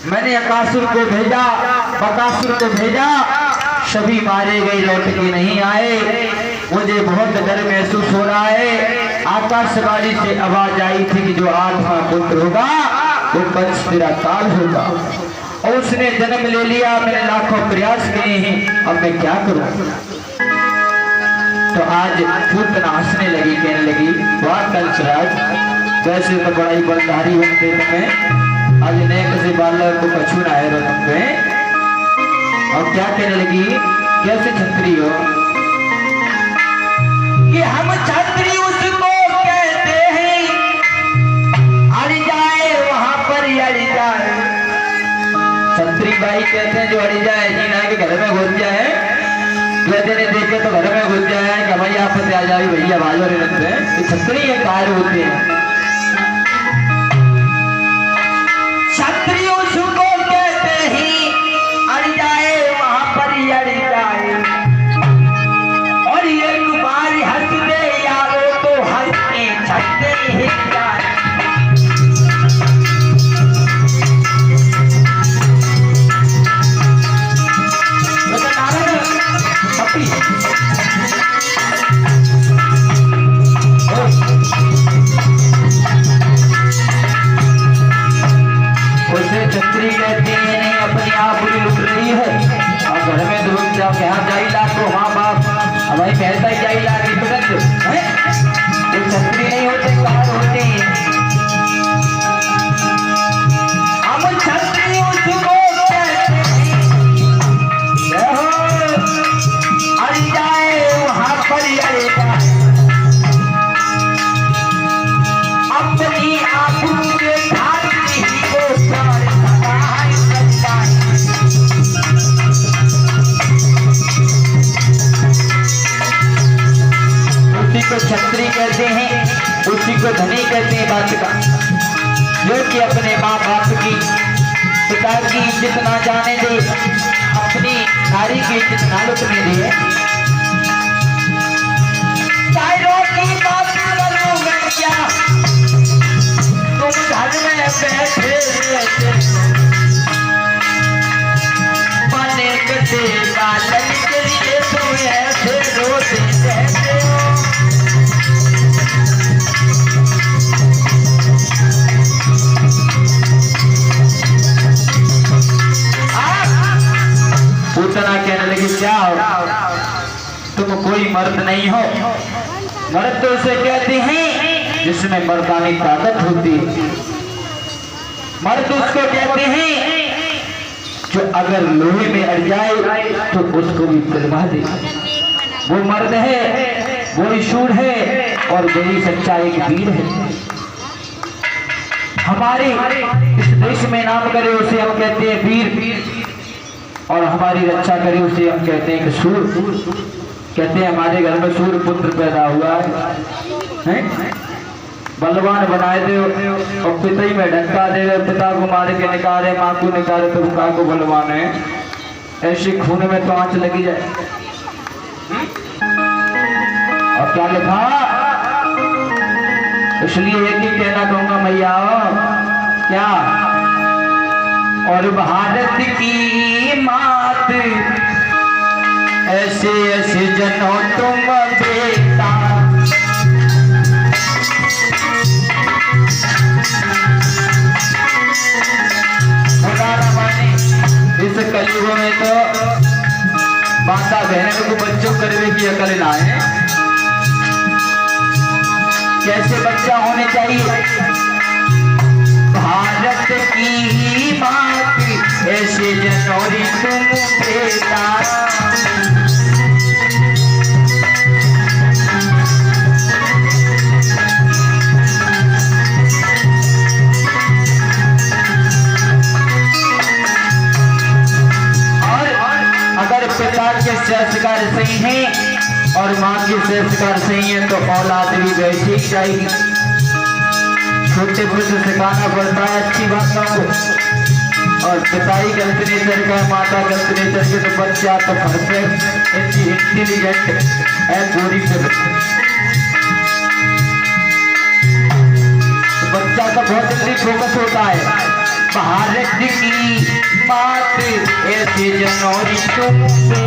मैंने अकासुर को भेजा, बकासुर को भेजा, सभी मारे गए, लौट के नहीं आए। मुझे बहुत डर महसूस हो रहा है। आकाशवाणी से आवाज आई थी कि जो आठवां पुत्र होगा वो पंच तेरा काल होगा, और उसने जन्म ले लिया। मैंने लाखों प्रयास किए हैं, अब मैं क्या करूं? तो आज पूतना हंसने लगी, कहने लगी, वाह कंसराज, वैसे तो बड़ा ही बलधारी बनते तुम्हें, आज नए किसी बालक को कछू ना है तुम पे। और क्या कहने लगी, कैसे छत्री हो? कि हम छत्री उसको कहते हैं, अड़ जाए वहां पर अड़ जाए। छत्री भाई कहते हैं जो अड़ जाए, जीना के घर में घुस जाए, ने देखे तो घर में घुस जाए कि भाई आप आ जाए भैया आवाज और रखते हैं। ये छत्री ये कार्य होते हैं। छत्री उसको कहते हैं, अड़ जाए वहां पर अड़ जाए, और एक बार हंस दे यारो तो हंस के छत्री ही जाए। छत्री कहती है नहीं, अपनी आप बुरी लुट रही है, और घर में दूर जाओ यहाँ जाई ला तो हाँ बाप भाई कहता ही जाई ला तुरंत है। ये छत्री नहीं होते, बाहर होते हैं। हम छत्री उसको कहते हैं, अड़ जाए वहां पर अड़ जाए, अपनी आबरू के ढालती ही वो को छत्री कहते हैं, उसी को धनी कहते हैं। बात का जो कि अपने माँ बाप की, पिता की इज्जत ना जाने दे, अपनी नारी की इज्जत ना लुटने दे। तायरों की बात करो मैं क्या, तुम घर में बैठे बने कटे बालन के लिए तुम ऐसे रोते रहते हो। पूतना कहने लगी, क्या हो तुम कोई मर्द नहीं हो? मर्द तो उसे कहते हैं जिसमें मर्दानी ताकत होती है। मर्द उसको कहते हैं जो अगर लोहे में अड़ जाए तो उसको भी पिघला दे। वो मर्द है, वही शूर है, और वही सच्चा एक वीर है। हमारे इस देश में नाम करे उसे हम कहते हैं वीर, और हमारी रक्षा करे उसे हम कहते हैं कि सूर। कहते हैं हमारे घर में सूर पुत्र पैदा हुआ है, बलवान बनाए दे और पिता ही में ढंका दे, पिता को मार के निकाले, माँ को निकाले तो माँ को बलवान है। ऐसे खून में तो आंच लगी जाए। और क्या लिखा, इसलिए एक ही कहना कहूंगा मैया, क्या और भारत की मात ऐसे ऐसे जनो तुम बेटा, इस कलयुग में तो माता बहनों को बच्चों करने की अकल ना है। कैसे बच्चा होने चाहिए? भारत की बात ऐसे जनौरी तुम बेटा, अगर पिता के संस्कार सही हैं और माँ के संस्कार सही है तो औलाद भी वैसी ही जाएगी। छोटे बच्चे सिखाना पड़ता है अच्छी बातों को, और पिता ही गलत नेचर का, माता गलत नेचर के, तो बच्चा तो परफेक्ट इंटेलिजेंट है पूरी से। तो बच्चा का बहुत जल्दी फोकस होता है। भारत की बात ऐसे जनौरी तुमसे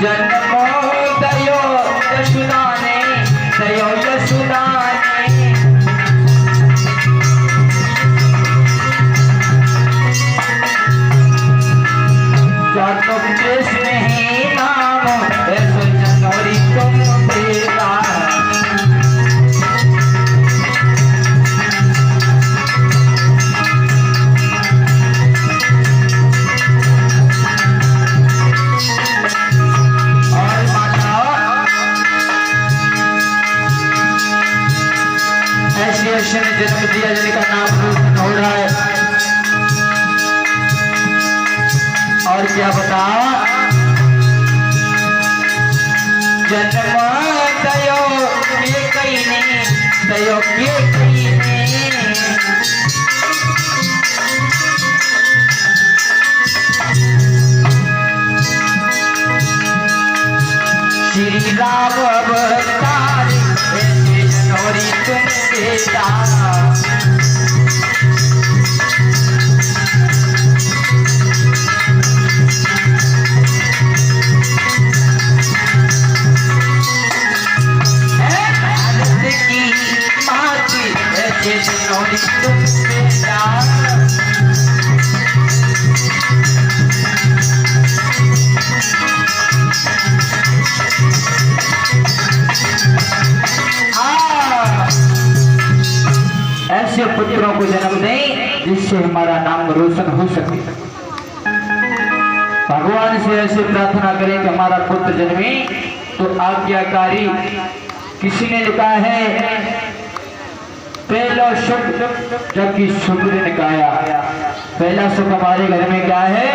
जन्मोदयो यशुदाने दयो यशुदाने क्या तुम कृष्ण ही नाम ऐसे जनौरी तुम बेटा ऐसे ने जन्म दिया जिनका नाम रोशन हो रहा है। और क्या बता जन्म दयो ये कहीं नहीं दयो ये कहीं नहीं श्री राम अवतार ऐसे जनौरी तुम बेटा ऐसे पुत्रों को जन्म दें जिससे हमारा नाम रोशन हो सके। भगवान से ऐसे प्रार्थना करें कि हमारा पुत्र जन्मे तो आज्ञाकारी। किसी ने लिखा है पहला सुख जबकि शुक्र ने गाया। पहला सुख हमारे घर में क्या है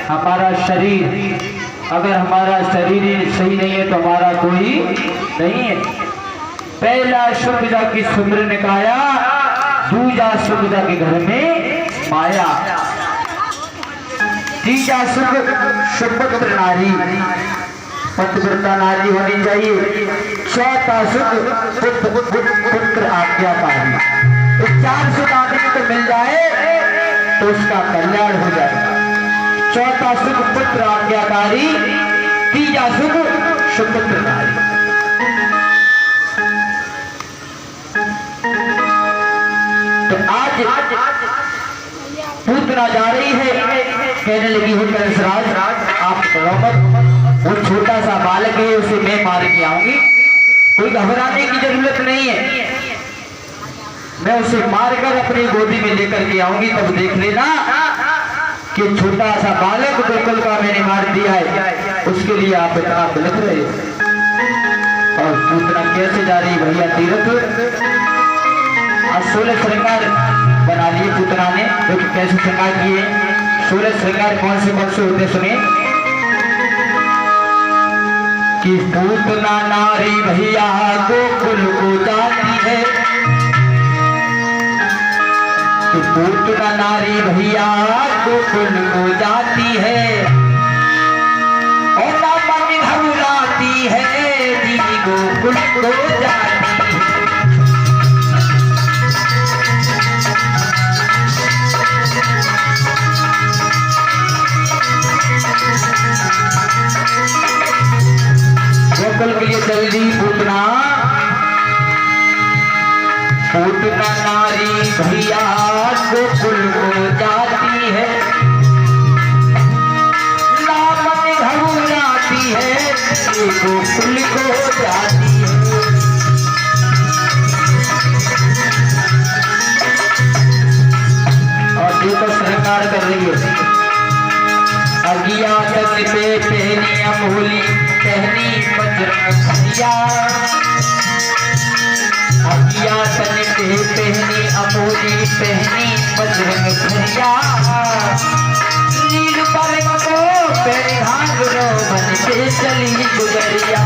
हमारा शरीर। अगर हमारा शरीर सही नहीं है तो हमारा कोई नहीं है। पहला सुख जबकि शुक्र ने गाया दूजा सुख के घर में माया। तीजा सुख सुपत्र नारी पतिव्रता नारी होनी चाहिए। चौथा सुख पुत्र आज्ञाकारी। तो 4 सुख आदमी को मिल जाए तो उसका कल्याण हो जाएगा। चौथा सुख पुत्र आज्ञाकारी तीजा सुख सुपुत्र नारी। तो आज पूतना जा रही है कहने लगी है कंसराज आप वो छोटा सा बालक है उसे मैं मार के आऊंगी। कोई घबराने की जरूरत नहीं है। मैं उसे मारकर अपनी गोदी में लेकर के आऊंगी। तब देख लेना कि छोटा सा बालक गोकुल का मैंने मार दिया है। उसके लिए आप इतना बिलख रहे हो। और पूतना कैसे जा रही भैया तीर्थ 16 श्रृंगार बना लिए पूतना ने। देखो कैसे श्रृंगार किए। 16 श्रृंगार कौन से होते सुने कि पूतना नारी भैया गोकुल को जाती है। कि पूतना नारी भैया गोकुल को जाती है और मन घबराती है दीदी गोकुल को जाती है। गोकुल के लिए जल्दी पूतना नारी भैया गोकुल को जाती है। लामन घबराती है गोकुल को जाती है। और देखो सरकार कर रही है। अगिया तन पे पहनी अमोली पहनी बजरंग खड़िया। अगिया तन पे पहनी अमोली पहनी बजरंग खड़िया। नील पलंग को पैर घाघरो बन के चली गुजरिया।